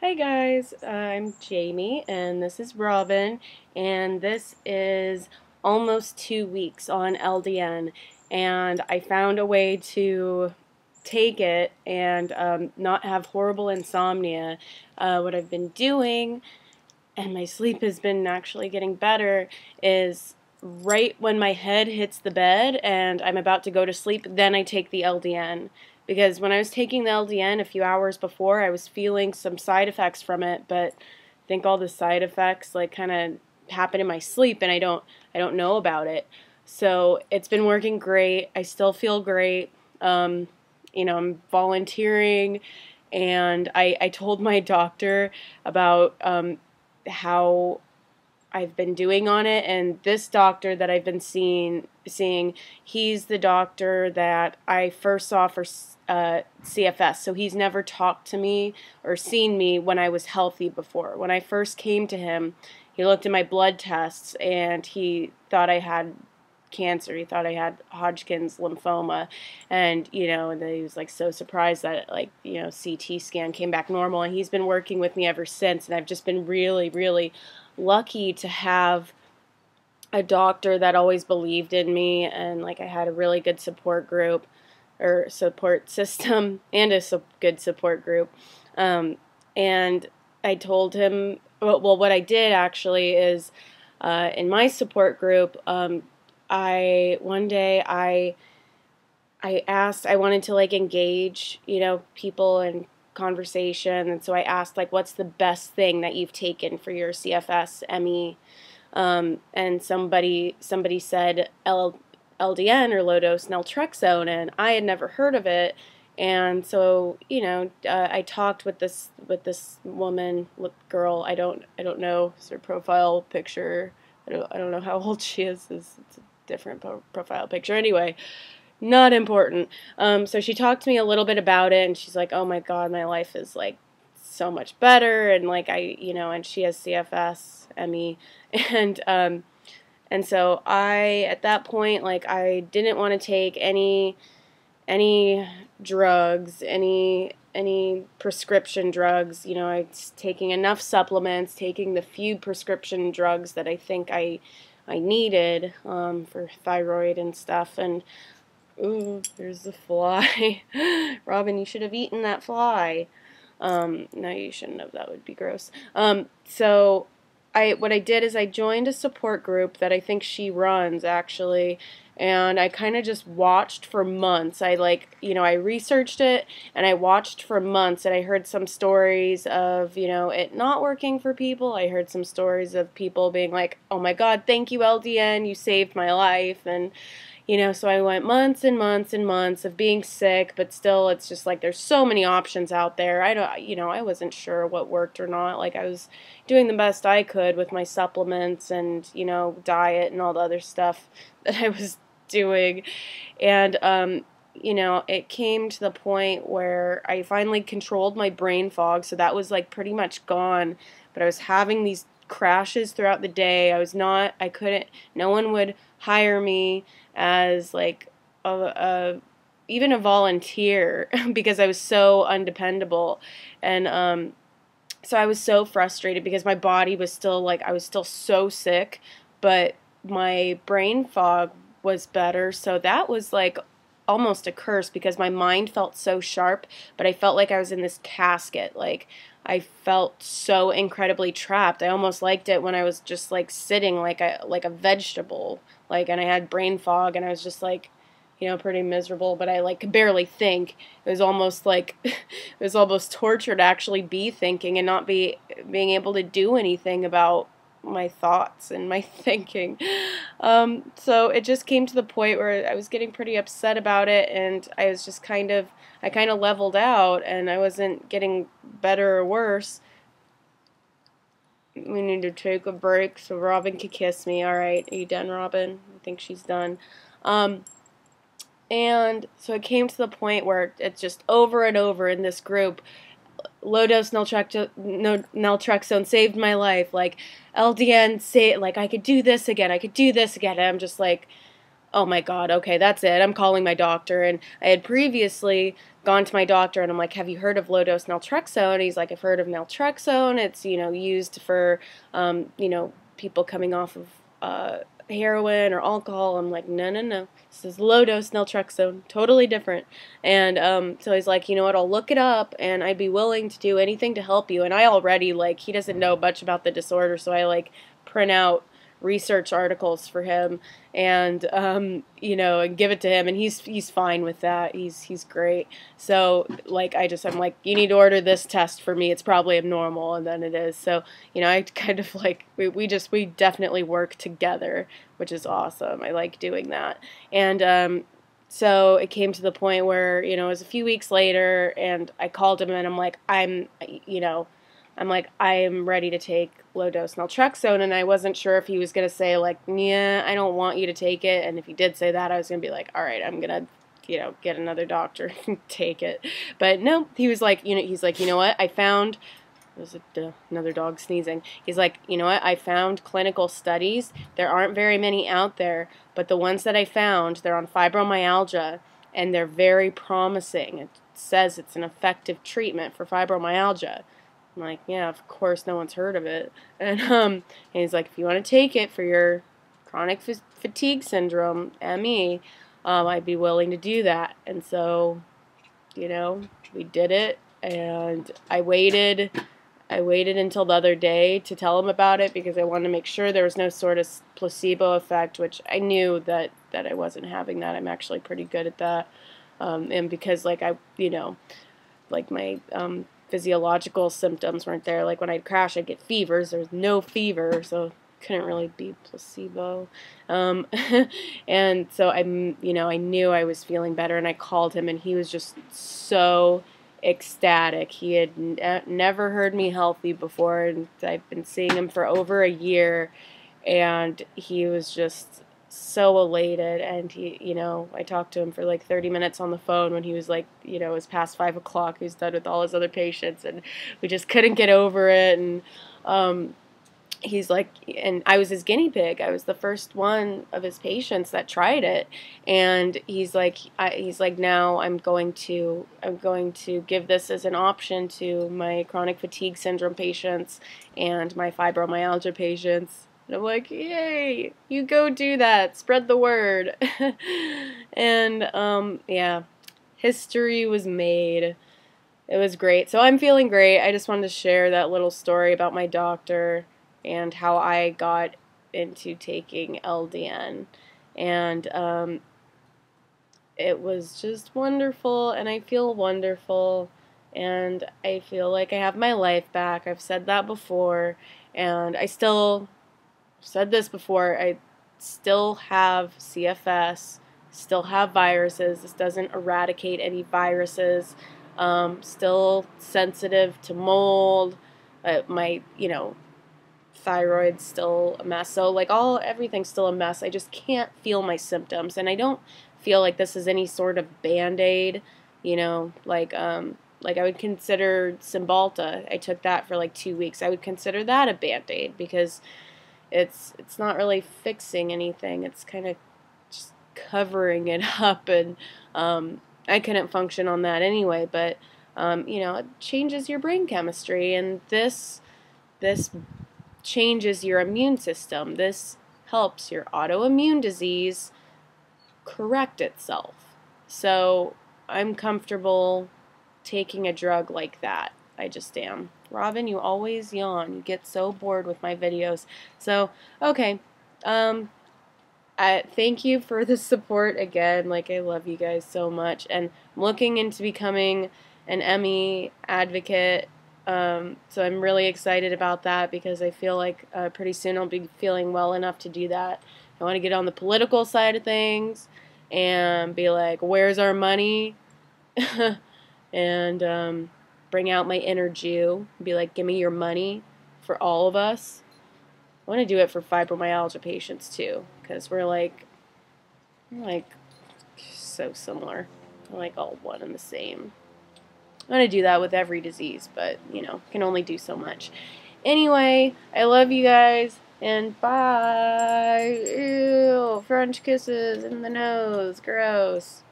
Hi guys, I'm Jamie and this is Robin, and this is almost 2 weeks on LDN, and I found a way to take it and not have horrible insomnia. What I've been doing, and my sleep has been actually getting better, is right when my head hits the bed and I'm about to go to sleep, then I take the LDN. Because when I was taking the LDN a few hours before, I was feeling some side effects from it, but I think all the side effects like kind of happen in my sleep and I don't know about it. So it's been working great. I still feel great. I'm volunteering, and I told my doctor about how I've been doing on it, and this doctor that I've been seeing, he's the doctor that I first saw for CFS, so he's never talked to me or seen me when I was healthy before. When I first came to him, he looked at my blood tests and he thought I had cancer. He thought I had Hodgkin's lymphoma, and and then he was like so surprised that CT scan came back normal, and he's been working with me ever since, and I've just been really, really lucky to have a doctor that always believed in me, and like I had a really good support group or support system and a good support group. And I told him, well, what I did actually is in my support group, one day I asked, I wanted to like engage, people in conversation, and so I asked like, what's the best thing that you've taken for your CFS ME? And somebody said LDN, or Low Dose Naltrexone, and I had never heard of it. And so I talked with this woman, girl. I don't know her profile picture. I don't know how old she is. It's a different profile picture. Anyway, not important. So she talked to me a little bit about it, and she's like, "Oh my God, my life is like so much better," and like and she has CFS, ME, and so at that point, like, I didn't want to take any drugs, any prescription drugs. I was taking enough supplements, taking the few prescription drugs that I think I needed for thyroid and stuff. And ooh, there's the fly. Robin, you should have eaten that fly. No, you shouldn't have. That would be gross. So what I did is I joined a support group that I think she runs, actually, and I kind of just watched for months. I researched it, and I watched for months, and I heard some stories of, it not working for people. I heard some stories of people being like, "Oh my God, thank you, LDN, you saved my life," and so I went months and months and months of being sick, but still, it's just like there's so many options out there. I wasn't sure what worked or not. Like, I was doing the best I could with my supplements and, diet and all the other stuff that I was doing. And, it came to the point where I finally controlled my brain fog, so that was like pretty much gone, but I was having these crashes throughout the day. No one would hire me as like even a volunteer because I was so undependable. And so I was so frustrated because my body was still like, I was still so sick, but my brain fog was better. So that was like almost a curse because my mind felt so sharp, but I felt like I was in this casket. Like, I felt so incredibly trapped. I almost liked it when I was just like sitting like a vegetable, like, and I had brain fog, and I was just like, pretty miserable, but I like could barely think. It was almost like it was almost torture to actually be thinking and not being able to do anything about my thoughts and my thinking. So it just came to the point where I was getting pretty upset about it, and I was just I kind of leveled out, and I wasn't getting better or worse. We need to take a break so Robin can kiss me. Alright, are you done, Robin? I think she's done. And so it came to the point where it's just over and over in this group. Low Dose Naltrexone saved my life. Like, LDN like, I could do this again. I could do this again. And I'm just like, oh my God, okay, that's it. I'm calling my doctor. And I had previously gone to my doctor and I'm like, have you heard of low dose naltrexone? And he's like, I've heard of naltrexone. It's, used for, people coming off of heroin or alcohol. I'm like, no, no, no. This is low dose naltrexone, totally different. And so he's like, you know what, I'll look it up and I'd be willing to do anything to help you. And I already, like, he doesn't know much about the disorder, so I, like, print out research articles for him and and give it to him, and he's fine with that. He's great. So like I'm like, you need to order this test for me, it's probably abnormal, and then it is. So I kind of like we definitely work together, which is awesome. I like doing that. And so it came to the point where it was a few weeks later, and I called him and I'm like, I am ready to take low dose naltrexone, and I wasn't sure if he was going to say, like, yeah, I don't want you to take it. And if he did say that, I was going to be like, all right, I'm going to, get another doctor and take it. But no, he was like, he's like, you know what, I found, was it another dog sneezing? He's like, you know what, I found clinical studies. There aren't very many out there, but the ones that I found, they're on fibromyalgia, and they're very promising. It says it's an effective treatment for fibromyalgia. I'm like, yeah, of course, no one's heard of it. And he's like, if you want to take it for your chronic fatigue syndrome, ME, I'd be willing to do that. And so, we did it, and I waited until the other day to tell him about it because I wanted to make sure there was no sort of placebo effect, which I knew that I wasn't having that. I'm actually pretty good at that. And because, like, my physiological symptoms weren't there. Like when I'd crash, I'd get fevers. There was no fever, so couldn't really be placebo. And so I knew I was feeling better, and I called him, and he was just so ecstatic. He had never heard me healthy before, and I've been seeing him for over a year, and he was just so elated. And I talked to him for like 30 minutes on the phone when he was like, it was past 5 o'clock. He's done with all his other patients, and we just couldn't get over it. And he's like, and I was his guinea pig. I was the first one of his patients that tried it, and he's like, now I'm going to give this as an option to my chronic fatigue syndrome patients and my fibromyalgia patients. And I'm like, yay, you go do that, spread the word. And yeah, history was made. It was great. So I'm feeling great. I just wanted to share that little story about my doctor and how I got into taking LDN. And it was just wonderful, and I feel wonderful, and I feel like I have my life back. I've said that before, and I said this before, I still have CFS, still have viruses. This doesn't eradicate any viruses. Still sensitive to mold. My, thyroid's still a mess. So, like, everything's still a mess. I just can't feel my symptoms, and I don't feel like this is any sort of Band-Aid, like I would consider Cymbalta. I took that for like 2 weeks. I would consider that a Band-Aid because it's not really fixing anything. It's kind of just covering it up, and I couldn't function on that anyway. But it changes your brain chemistry, and this changes your immune system. This helps your autoimmune disease correct itself. So I'm comfortable taking a drug like that. I just am. Robin, you always yawn. You get so bored with my videos. So, okay. Thank you for the support again. Like, I love you guys so much. And I'm looking into becoming an ME advocate. So I'm really excited about that because I feel like pretty soon I'll be feeling well enough to do that. I want to get on the political side of things and be like, where's our money? And bring out my inner Jew. Be like, give me your money for all of us. I want to do it for fibromyalgia patients too, because we're like so similar. We're like all one and the same. I want to do that with every disease, but can only do so much. Anyway, I love you guys, and bye. Ew, French kisses in the nose, gross.